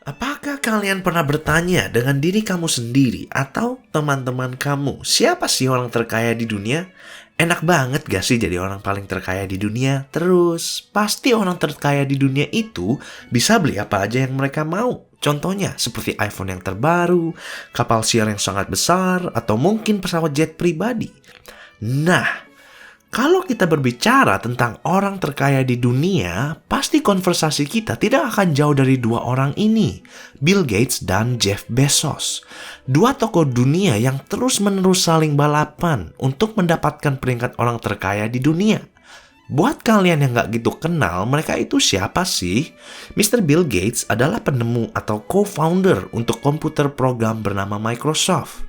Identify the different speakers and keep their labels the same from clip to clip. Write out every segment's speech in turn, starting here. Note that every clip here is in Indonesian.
Speaker 1: Apakah kalian pernah bertanya dengan diri kamu sendiri atau teman-teman kamu, siapa sih orang terkaya di dunia? Enak banget gak sih jadi orang paling terkaya di dunia? Terus, pasti orang terkaya di dunia itu bisa beli apa aja yang mereka mau. Contohnya seperti iPhone yang terbaru, kapal siar yang sangat besar, atau mungkin pesawat jet pribadi. Nah, kalau kita berbicara tentang orang terkaya di dunia, pasti konversasi kita tidak akan jauh dari dua orang ini, Bill Gates dan Jeff Bezos. Dua tokoh dunia yang terus-menerus saling balapan untuk mendapatkan peringkat orang terkaya di dunia. Buat kalian yang gak gitu kenal, mereka itu siapa sih? Mr. Bill Gates adalah penemu atau co-founder untuk komputer program bernama Microsoft.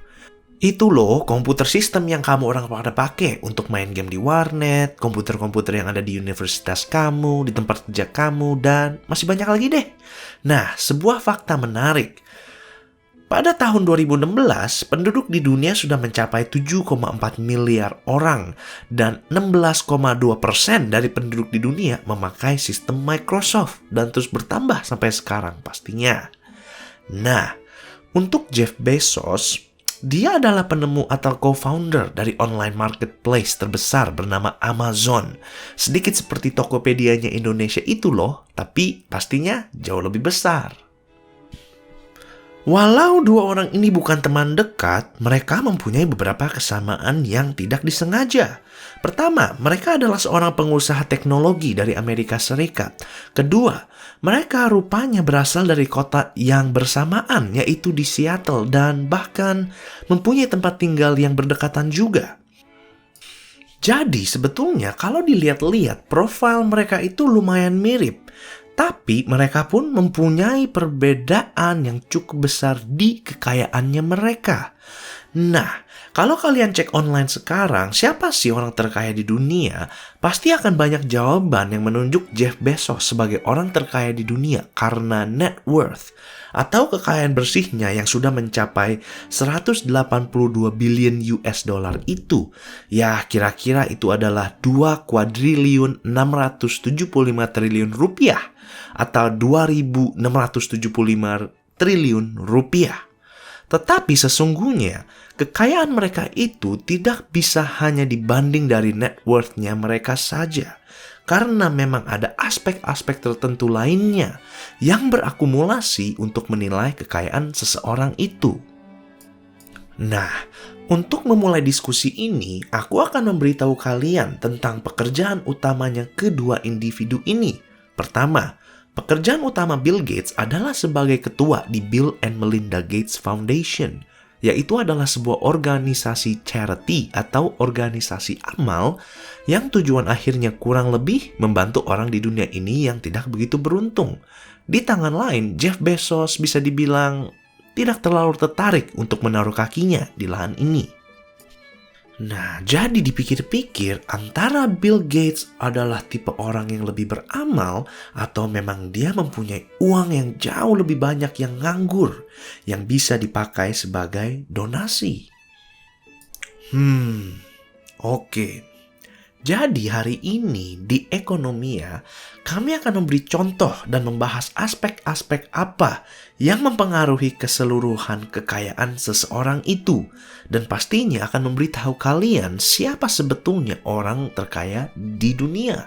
Speaker 1: Itu loh komputer sistem yang kamu orang pada pakai untuk main game di warnet, komputer-komputer yang ada di universitas kamu, di tempat kerja kamu, dan masih banyak lagi deh. Nah, sebuah fakta menarik. Pada tahun 2016, penduduk di dunia sudah mencapai 7,4 miliar orang, dan 16,2% dari penduduk di dunia memakai sistem Microsoft, dan terus bertambah sampai sekarang pastinya. Nah, untuk Jeff Bezos, dia adalah penemu atau co-founder dari online marketplace terbesar bernama Amazon. Sedikit seperti Tokopedia-nya Indonesia itu loh, tapi pastinya jauh lebih besar. Walau dua orang ini bukan teman dekat, mereka mempunyai beberapa kesamaan yang tidak disengaja. Pertama, mereka adalah seorang pengusaha teknologi dari Amerika Serikat. Kedua, mereka rupanya berasal dari kota yang bersamaan, yaitu di Seattle, dan bahkan mempunyai tempat tinggal yang berdekatan juga. Jadi sebetulnya kalau dilihat-lihat, profil mereka itu lumayan mirip. Tapi mereka pun mempunyai perbedaan yang cukup besar di kekayaannya mereka. Nah, kalau kalian cek online sekarang, siapa sih orang terkaya di dunia? Pasti akan banyak jawaban yang menunjuk Jeff Bezos sebagai orang terkaya di dunia karena net worth atau kekayaan bersihnya yang sudah mencapai 182 billion US dollar itu. Ya, kira-kira itu adalah 2 kuadriliun 675 triliun rupiah atau 2.675 triliun rupiah. Tetapi sesungguhnya, kekayaan mereka itu tidak bisa hanya dibanding dari net worth-nya mereka saja. Karena memang ada aspek-aspek tertentu lainnya yang berakumulasi untuk menilai kekayaan seseorang itu. Nah, untuk memulai diskusi ini, aku akan memberitahu kalian tentang pekerjaan utamanya kedua individu ini. Pertama, pekerjaan utama Bill Gates adalah sebagai ketua di Bill and Melinda Gates Foundation, yaitu adalah sebuah organisasi charity atau organisasi amal yang tujuan akhirnya kurang lebih membantu orang di dunia ini yang tidak begitu beruntung. Di tangan lain, Jeff Bezos bisa dibilang tidak terlalu tertarik untuk menaruh kakinya di lahan ini. Nah, jadi dipikir-pikir antara Bill Gates adalah tipe orang yang lebih beramal atau memang dia mempunyai uang yang jauh lebih banyak yang nganggur yang bisa dipakai sebagai donasi. Oke. Jadi hari ini di Ekonomia, kami akan memberi contoh dan membahas aspek-aspek apa yang mempengaruhi keseluruhan kekayaan seseorang itu. Dan pastinya akan memberitahu kalian siapa sebetulnya orang terkaya di dunia.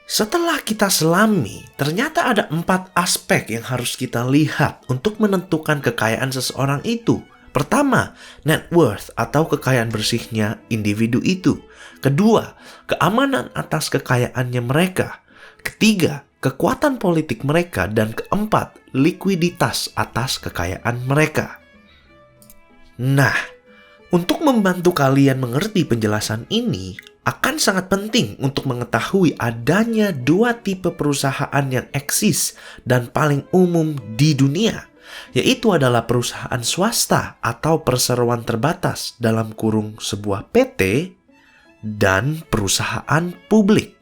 Speaker 1: Setelah kita selami, ternyata ada 4 aspek yang harus kita lihat untuk menentukan kekayaan seseorang itu. Pertama, net worth atau kekayaan bersihnya individu itu. Kedua, keamanan atas kekayaannya mereka. Ketiga, kekuatan politik mereka. Dan keempat, likuiditas atas kekayaan mereka. Nah, untuk membantu kalian mengerti penjelasan ini, akan sangat penting untuk mengetahui adanya 2 tipe perusahaan yang eksis dan paling umum di dunia, yaitu adalah perusahaan swasta atau perseroan terbatas dalam kurung sebuah PT dan perusahaan publik.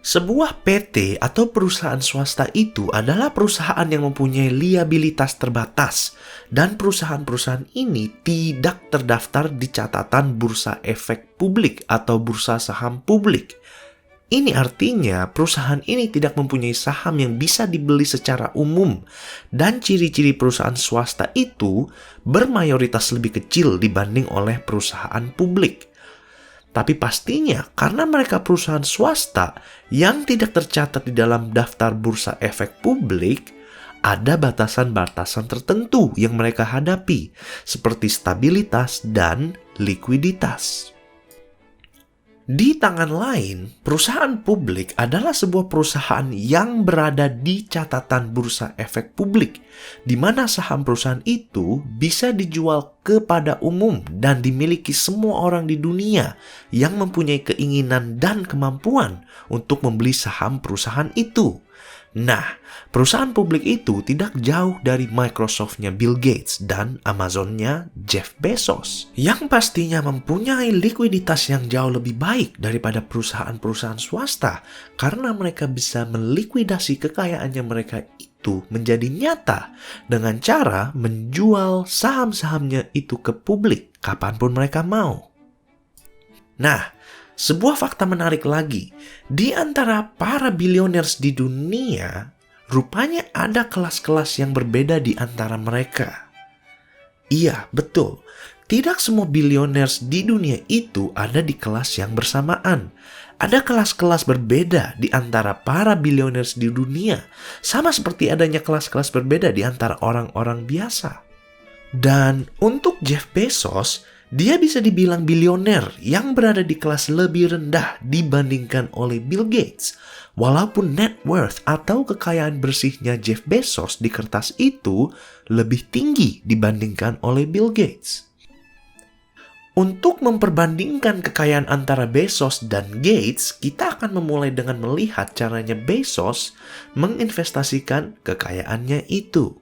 Speaker 1: Sebuah PT atau perusahaan swasta itu adalah perusahaan yang mempunyai liabilitas terbatas dan perusahaan-perusahaan ini tidak terdaftar di catatan bursa efek publik atau bursa saham publik. Ini artinya perusahaan ini tidak mempunyai saham yang bisa dibeli secara umum, dan ciri-ciri perusahaan swasta itu bermayoritas lebih kecil dibanding oleh perusahaan publik. Tapi pastinya karena mereka perusahaan swasta yang tidak tercatat di dalam daftar bursa efek publik, ada batasan-batasan tertentu yang mereka hadapi, seperti stabilitas dan likuiditas. Di tangan lain, perusahaan publik adalah sebuah perusahaan yang berada di catatan bursa efek publik, di mana saham perusahaan itu bisa dijual kepada umum dan dimiliki semua orang di dunia yang mempunyai keinginan dan kemampuan untuk membeli saham perusahaan itu. Nah, perusahaan publik itu tidak jauh dari Microsoft-nya Bill Gates dan Amazon-nya Jeff Bezos, yang pastinya mempunyai likuiditas yang jauh lebih baik daripada perusahaan-perusahaan swasta karena mereka bisa melikuidasi kekayaannya mereka itu menjadi nyata dengan cara menjual saham-sahamnya itu ke publik kapanpun mereka mau. Nah, sebuah fakta menarik lagi, di antara para billionaires di dunia, rupanya ada kelas-kelas yang berbeda di antara mereka. Iya, betul. Tidak semua billionaires di dunia itu ada di kelas yang bersamaan. Ada kelas-kelas berbeda di antara para billionaires di dunia, sama seperti adanya kelas-kelas berbeda di antara orang-orang biasa. Dan untuk Jeff Bezos, dia bisa dibilang bilioner yang berada di kelas lebih rendah dibandingkan oleh Bill Gates. Walaupun net worth atau kekayaan bersihnya Jeff Bezos di kertas itu lebih tinggi dibandingkan oleh Bill Gates. Untuk memperbandingkan kekayaan antara Bezos dan Gates, kita akan memulai dengan melihat caranya Bezos menginvestasikan kekayaannya itu.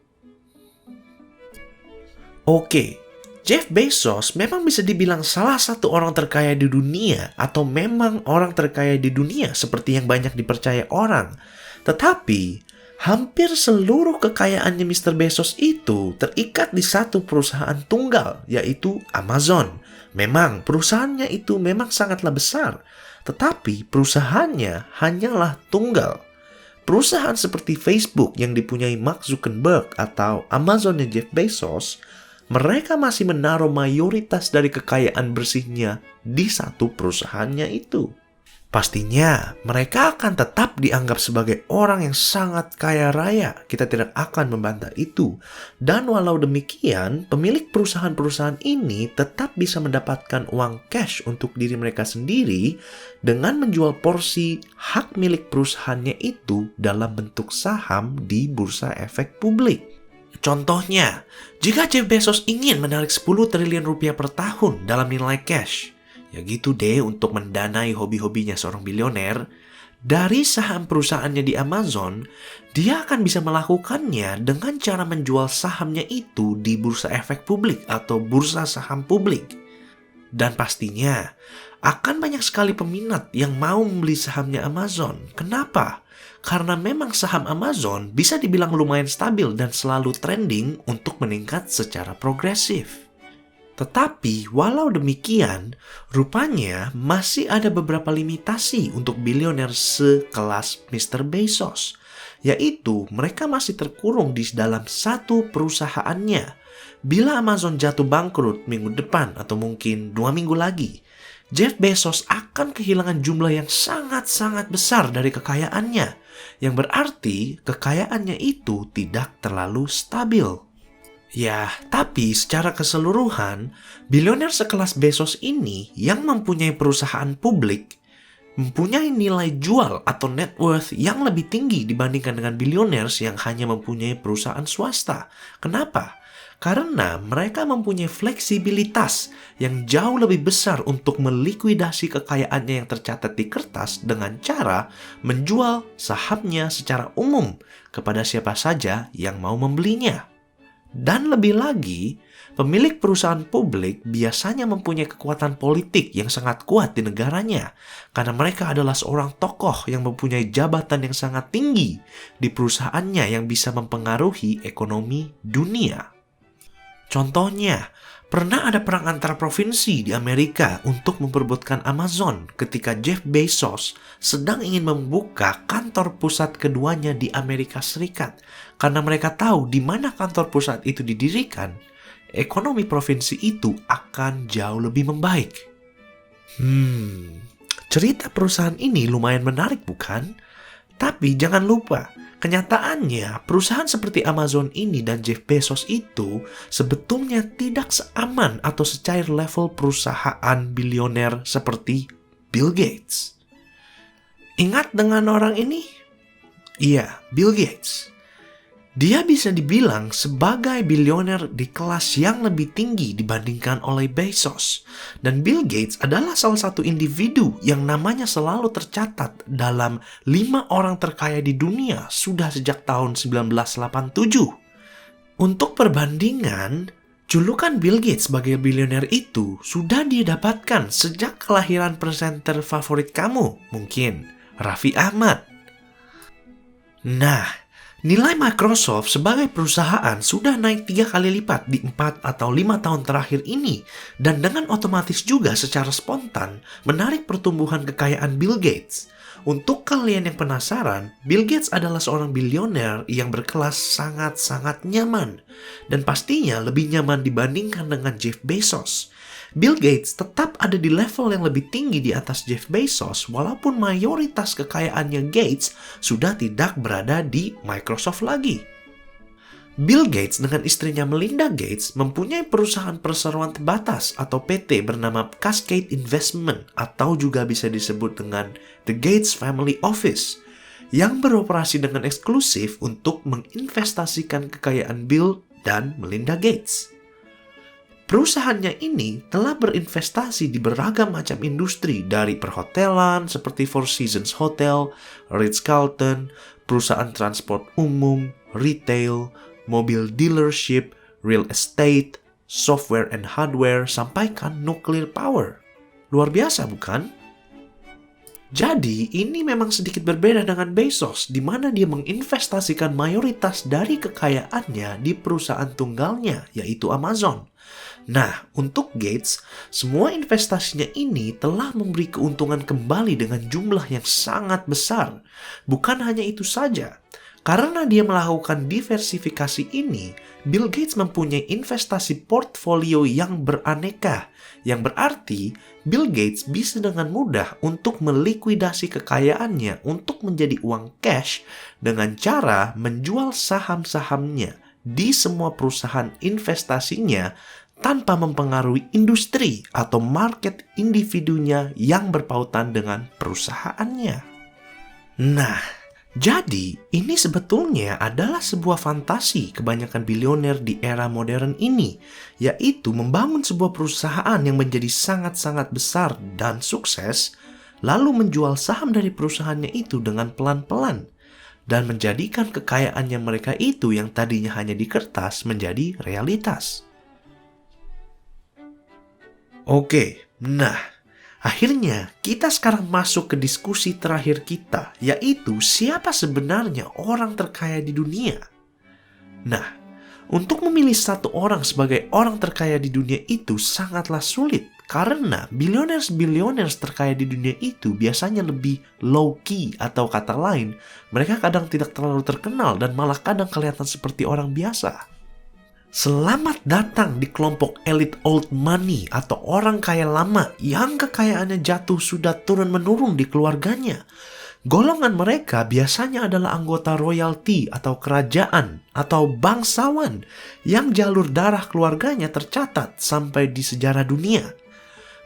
Speaker 1: Oke, Jeff Bezos memang bisa dibilang salah satu orang terkaya di dunia atau memang orang terkaya di dunia seperti yang banyak dipercaya orang. Tetapi, hampir seluruh kekayaannya Mr. Bezos itu terikat di satu perusahaan tunggal, yaitu Amazon. Memang perusahaannya itu memang sangatlah besar, tetapi perusahaannya hanyalah tunggal. Perusahaan seperti Facebook yang dipunyai Mark Zuckerberg atau Amazonnya Jeff Bezos, mereka masih menaruh mayoritas dari kekayaan bersihnya di satu perusahaannya itu. Pastinya, mereka akan tetap dianggap sebagai orang yang sangat kaya raya. Kita tidak akan membantah itu. Dan walau demikian, pemilik perusahaan-perusahaan ini tetap bisa mendapatkan uang cash untuk diri mereka sendiri dengan menjual porsi hak milik perusahaannya itu dalam bentuk saham di bursa efek publik. Contohnya, jika Jeff Bezos ingin menarik 10 triliun rupiah per tahun dalam nilai cash, ya gitu deh untuk mendanai hobi-hobinya seorang bilioner, dari saham perusahaannya di Amazon, dia akan bisa melakukannya dengan cara menjual sahamnya itu di bursa efek publik atau bursa saham publik. Dan pastinya, akan banyak sekali peminat yang mau membeli sahamnya Amazon. Kenapa? Karena memang saham Amazon bisa dibilang lumayan stabil dan selalu trending untuk meningkat secara progresif. Tetapi walau demikian, rupanya masih ada beberapa limitasi untuk bilioner sekelas Mr. Bezos, yaitu mereka masih terkurung di dalam satu perusahaannya. Bila Amazon jatuh bangkrut minggu depan atau mungkin 2 minggu lagi, Jeff Bezos akan kehilangan jumlah yang sangat-sangat besar dari kekayaannya, yang berarti kekayaannya itu tidak terlalu stabil. Ya, tapi secara keseluruhan, bilioner sekelas Bezos ini yang mempunyai perusahaan publik mempunyai nilai jual atau net worth yang lebih tinggi dibandingkan dengan billionaires yang hanya mempunyai perusahaan swasta. Kenapa? Karena mereka mempunyai fleksibilitas yang jauh lebih besar untuk melikuidasi kekayaannya yang tercatat di kertas dengan cara menjual sahamnya secara umum kepada siapa saja yang mau membelinya. Dan lebih lagi, pemilik perusahaan publik biasanya mempunyai kekuatan politik yang sangat kuat di negaranya karena mereka adalah seorang tokoh yang mempunyai jabatan yang sangat tinggi di perusahaannya yang bisa mempengaruhi ekonomi dunia. Contohnya, Pernah ada perang antar provinsi di Amerika untuk memperebutkan Amazon ketika Jeff Bezos sedang ingin membuka kantor pusat keduanya di Amerika Serikat. Karena mereka tahu di mana kantor pusat itu didirikan, ekonomi provinsi itu akan jauh lebih membaik. Cerita perusahaan ini lumayan menarik bukan? Tapi jangan lupa, kenyataannya perusahaan seperti Amazon ini dan Jeff Bezos itu sebetulnya tidak seaman atau secair level perusahaan bilioner seperti Bill Gates. Ingat dengan orang ini? Iya, Bill Gates. Dia bisa dibilang sebagai bilioner di kelas yang lebih tinggi dibandingkan oleh Bezos. Dan Bill Gates adalah salah satu individu yang namanya selalu tercatat dalam 5 orang terkaya di dunia sudah sejak tahun 1987. Untuk perbandingan, julukan Bill Gates sebagai bilioner itu sudah dia dapatkan sejak kelahiran presenter favorit kamu, mungkin Raffi Ahmad. Nah, nilai Microsoft sebagai perusahaan sudah naik 3 kali lipat di 4 atau 5 tahun terakhir ini, dan dengan otomatis juga secara spontan menarik pertumbuhan kekayaan Bill Gates. Untuk kalian yang penasaran, Bill Gates adalah seorang bilioner yang berkelas sangat-sangat nyaman, dan pastinya lebih nyaman dibandingkan dengan Jeff Bezos. Bill Gates tetap ada di level yang lebih tinggi di atas Jeff Bezos walaupun mayoritas kekayaannya Gates sudah tidak berada di Microsoft lagi. Bill Gates dengan istrinya Melinda Gates mempunyai perusahaan perseroan terbatas atau PT bernama Cascade Investment atau juga bisa disebut dengan The Gates Family Office yang beroperasi dengan eksklusif untuk menginvestasikan kekayaan Bill dan Melinda Gates. Perusahaannya ini telah berinvestasi di beragam macam industri dari perhotelan seperti Four Seasons Hotel, Ritz-Carlton, perusahaan transport umum, retail, mobil dealership, real estate, software and hardware, sampaikan nuclear power. Luar biasa bukan? Jadi ini memang sedikit berbeda dengan Bezos di mana dia menginvestasikan mayoritas dari kekayaannya di perusahaan tunggalnya yaitu Amazon. Nah, untuk Gates, semua investasinya ini telah memberi keuntungan kembali dengan jumlah yang sangat besar. Bukan hanya itu saja, karena dia melakukan diversifikasi ini, Bill Gates mempunyai investasi portfolio yang beraneka, yang berarti Bill Gates bisa dengan mudah untuk melikuidasi kekayaannya untuk menjadi uang cash dengan cara menjual saham-sahamnya di semua perusahaan investasinya tanpa mempengaruhi industri atau market individunya yang berpautan dengan perusahaannya. Nah, jadi ini sebetulnya adalah sebuah fantasi kebanyakan bilioner di era modern ini, yaitu membangun sebuah perusahaan yang menjadi sangat-sangat besar dan sukses, lalu menjual saham dari perusahaannya itu dengan pelan-pelan, dan menjadikan kekayaannya mereka itu yang tadinya hanya di kertas menjadi realitas. Oke, nah, akhirnya kita sekarang masuk ke diskusi terakhir kita, yaitu siapa sebenarnya orang terkaya di dunia. Nah, untuk memilih satu orang sebagai orang terkaya di dunia itu sangatlah sulit, karena billionaires terkaya di dunia itu biasanya lebih low-key, atau kata lain, mereka kadang tidak terlalu terkenal dan malah kadang kelihatan seperti orang biasa. Selamat datang di kelompok elite old money atau orang kaya lama yang kekayaannya jatuh sudah turun-menurun di keluarganya. Golongan mereka biasanya adalah anggota royalty atau kerajaan atau bangsawan yang jalur darah keluarganya tercatat sampai di sejarah dunia.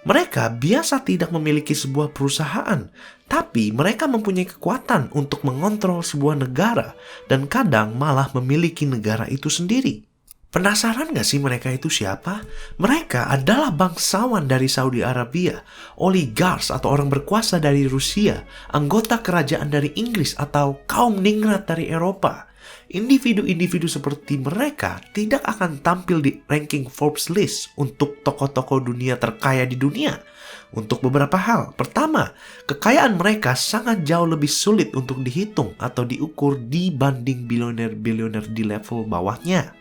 Speaker 1: Mereka biasa tidak memiliki sebuah perusahaan, tapi mereka mempunyai kekuatan untuk mengontrol sebuah negara dan kadang malah memiliki negara itu sendiri. Penasaran gak sih mereka itu siapa? Mereka adalah bangsawan dari Saudi Arabia, oligarks atau orang berkuasa dari Rusia, anggota kerajaan dari Inggris atau kaum ningrat dari Eropa. Individu-individu seperti mereka tidak akan tampil di ranking Forbes list untuk tokoh-tokoh dunia terkaya di dunia. Untuk beberapa hal. Pertama, kekayaan mereka sangat jauh lebih sulit untuk dihitung atau diukur dibanding bilioner-bilioner di level bawahnya.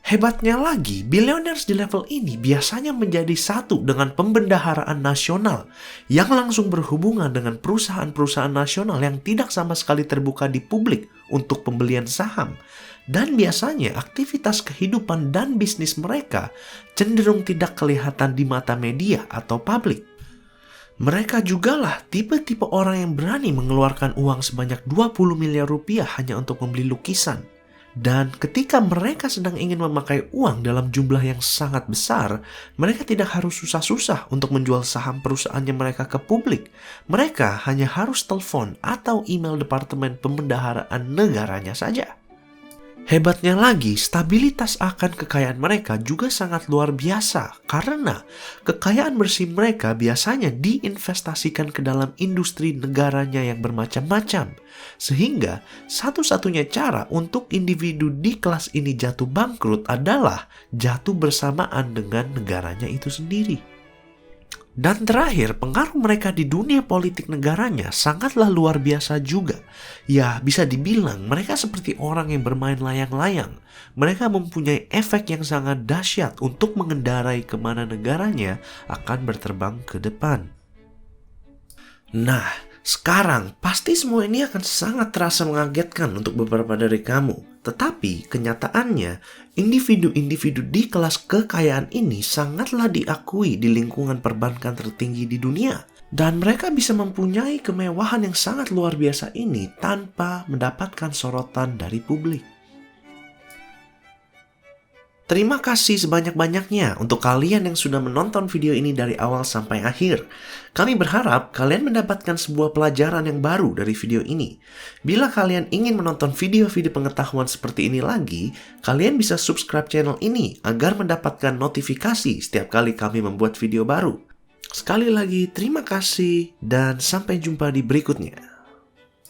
Speaker 1: Hebatnya lagi, billionaires di level ini biasanya menjadi satu dengan pembendaharaan nasional yang langsung berhubungan dengan perusahaan-perusahaan nasional yang tidak sama sekali terbuka di publik untuk pembelian saham. Dan biasanya aktivitas kehidupan dan bisnis mereka cenderung tidak kelihatan di mata media atau publik. Mereka jugalah tipe-tipe orang yang berani mengeluarkan uang sebanyak 20 miliar rupiah hanya untuk membeli lukisan. Dan ketika mereka sedang ingin memakai uang dalam jumlah yang sangat besar, mereka tidak harus susah-susah untuk menjual saham perusahaannya mereka ke publik. Mereka hanya harus telepon atau email departemen pembendaharaan negaranya saja. Hebatnya lagi, stabilitas akan kekayaan mereka juga sangat luar biasa karena kekayaan bersih mereka biasanya diinvestasikan ke dalam industri negaranya yang bermacam-macam. Sehingga satu-satunya cara untuk individu di kelas ini jatuh bangkrut adalah jatuh bersamaan dengan negaranya itu sendiri. Dan terakhir, pengaruh mereka di dunia politik negaranya sangatlah luar biasa juga. Ya, bisa dibilang mereka seperti orang yang bermain layang-layang. Mereka mempunyai efek yang sangat dahsyat untuk mengendarai kemana negaranya akan berterbang ke depan. Nah, sekarang pasti semua ini akan sangat terasa mengagetkan untuk beberapa dari kamu. Tetapi kenyataannya, individu-individu di kelas kekayaan ini sangatlah diakui di lingkungan perbankan tertinggi di dunia. Dan mereka bisa mempunyai kemewahan yang sangat luar biasa ini tanpa mendapatkan sorotan dari publik. Terima kasih sebanyak-banyaknya untuk kalian yang sudah menonton video ini dari awal sampai akhir. Kami berharap kalian mendapatkan sebuah pelajaran yang baru dari video ini. Bila kalian ingin menonton video-video pengetahuan seperti ini lagi, kalian bisa subscribe channel ini agar mendapatkan notifikasi setiap kali kami membuat video baru. Sekali lagi, terima kasih dan sampai jumpa di berikutnya.